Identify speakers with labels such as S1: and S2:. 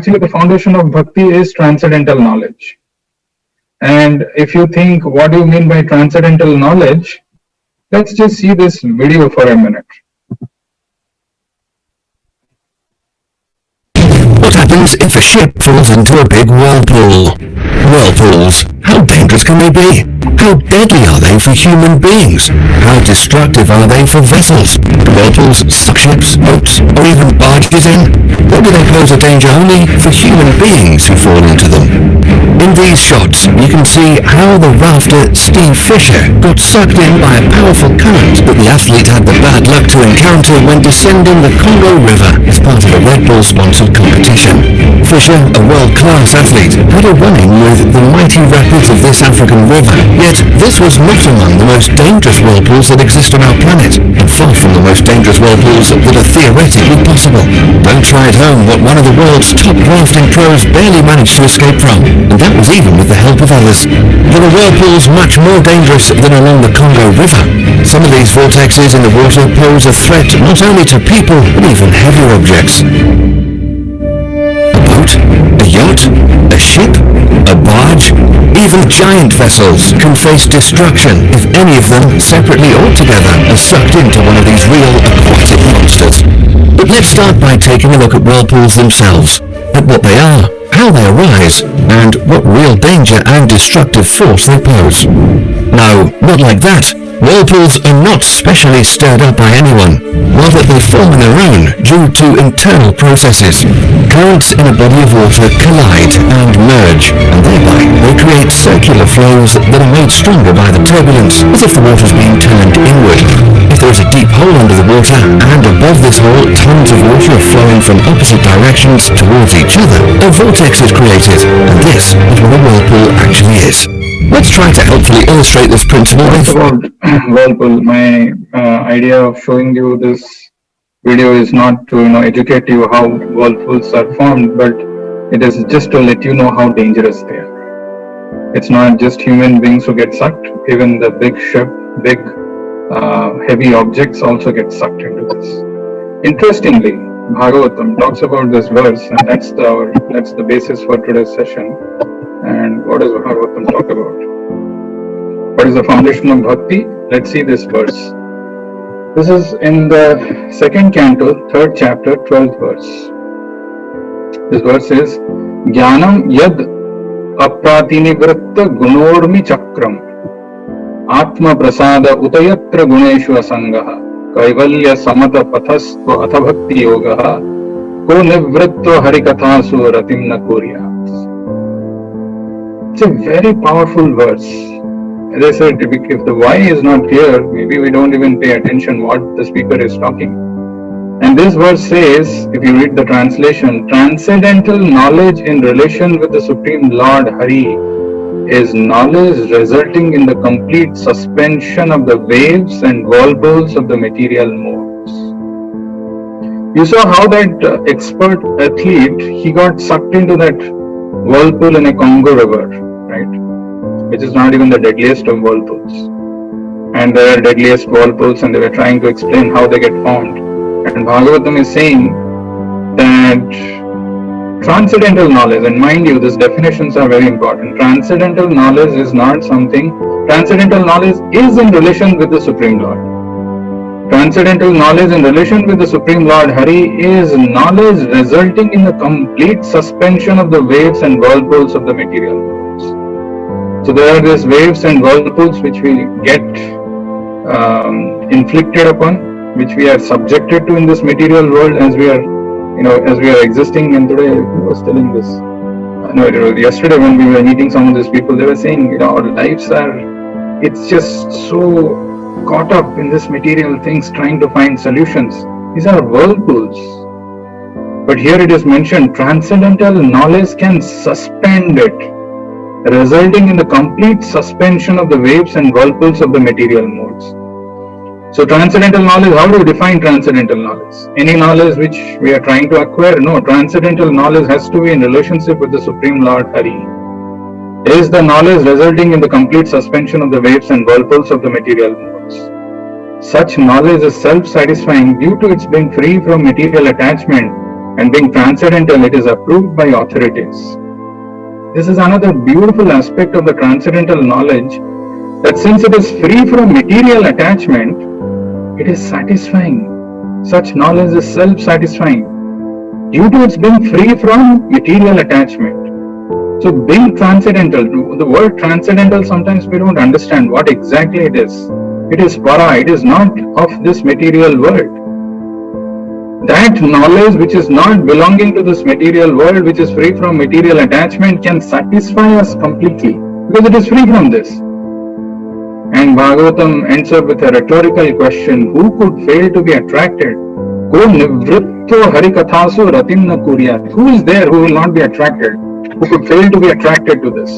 S1: actually the foundation of bhakti is transcendental knowledge. And if you think, what do you mean by transcendental knowledge? Let's just see this video for a minute.
S2: What happens if a ship falls into a big whirlpool? Whirlpools, how dangerous can they be? How deadly are they for human beings? How destructive are they for vessels? Do whirlpools suck ships, boats, or even barges in? Or do they pose a danger only for human beings who fall into them? In these shots, you can see how the rafter Steve Fisher got sucked in by a powerful current that the athlete had the bad luck to encounter when descending the Congo River as part of a Red Bull-sponsored competition. Fisher, a world-class athlete, had a run-in with the mighty rapids of this African river, yet this was not among the most dangerous whirlpools that exist on our planet, and far from the most dangerous whirlpools that are theoretically possible. Don't try at home what one of the world's top rafting pros barely managed to escape from, and that was even with the help of others. There are whirlpools much more dangerous than along the Congo River. Some of these vortexes in the water pose a threat not only to people, but even heavier objects. A boat, a yacht, a ship, a barge, even giant vessels can face destruction if any of them, separately or together, are sucked into one of these real aquatic monsters. But let's start by taking a look at whirlpools themselves, at what they are, how they arise, and what real danger and destructive force they pose. No, not like that. Whirlpools are not specially stirred up by anyone. Rather, they form on their own due to internal processes. Currents in a body of water collide and merge, and thereby they create circular flows that are made stronger by the turbulence, as if the water is being turned inward. If there is a deep hole under the water, and above this hole tons of water are flowing from opposite directions towards each other, a vortex is created, and this is what a whirlpool actually is. Let's try to helpfully illustrate this principle with
S1: whirlpool. My idea of showing you this video is not to educate you how whirlpools are formed, but it is just to let you know how dangerous they are. It's not just human beings who get sucked. Even the big ship, big heavy objects also get sucked into this. Interestingly, Bhagavatam talks about this verse, and that's the basis for today's session. And what does Bhagavatam talk about? What is the foundation of bhakti? Let's see this verse. This is in the second canto, 3rd chapter, 12th verse. This verse is Jnanam yad apratinivrtta gunormi chakram atma prasada utayatra guneshu asangaha kaivalya samata pathastva atha bhakti yogaha ko nivrittva harikathasu ratim na kurya. It's a very powerful verse. As I said, if the why is not clear, maybe we don't even pay attention what the speaker is talking. And this verse says, if you read the translation, transcendental knowledge in relation with the Supreme Lord Hari is knowledge resulting in the complete suspension of the waves and whirlpools of the material modes. You saw how that expert athlete, he got sucked into that whirlpool in a Congo river, right? Which is not even the deadliest of whirlpools. And there are deadliest whirlpools, and they were trying to explain how they get formed. And Bhagavatam is saying that transcendental knowledge, and mind you, these definitions are very important. Transcendental knowledge is not something, transcendental knowledge is in relation with the Supreme Lord. Transcendental knowledge in relation with the Supreme Lord Hari is knowledge resulting in the complete suspension of the waves and whirlpools of the material worlds. So there are these waves and whirlpools which we get inflicted upon, which we are subjected to in this material world as we are existing. And today I was telling this. Yesterday when we were meeting some of these people, they were saying, our lives are, it's just so caught up in this material things, trying to find solutions. These are whirlpools. But here it is mentioned, transcendental knowledge can suspend it, resulting in the complete suspension of the waves and whirlpools of the material modes. So transcendental knowledge, how do you define transcendental knowledge? Any knowledge which we are trying to acquire? No, transcendental knowledge has to be in relationship with the Supreme Lord Hari. Is the knowledge resulting in the complete suspension of the waves and whirlpools of the material modes. Such knowledge is self-satisfying due to its being free from material attachment And being transcendental, it is approved by authorities. This is another beautiful aspect of the transcendental knowledge, that since it is free from material attachment, it is satisfying. Such knowledge is self-satisfying due to its being free from material attachment. So being transcendental, the word transcendental, sometimes we don't understand what exactly it is. It is para, it is not of this material world. That knowledge which is not belonging to this material world, which is free from material attachment, can satisfy us completely because it is free from this. And Bhagavatam ends up with a rhetorical question: who could fail to be attracted? Ko nivritto harikathasu ratim na kuryat. Who is there who will not be attracted? Who could fail to be attracted to this?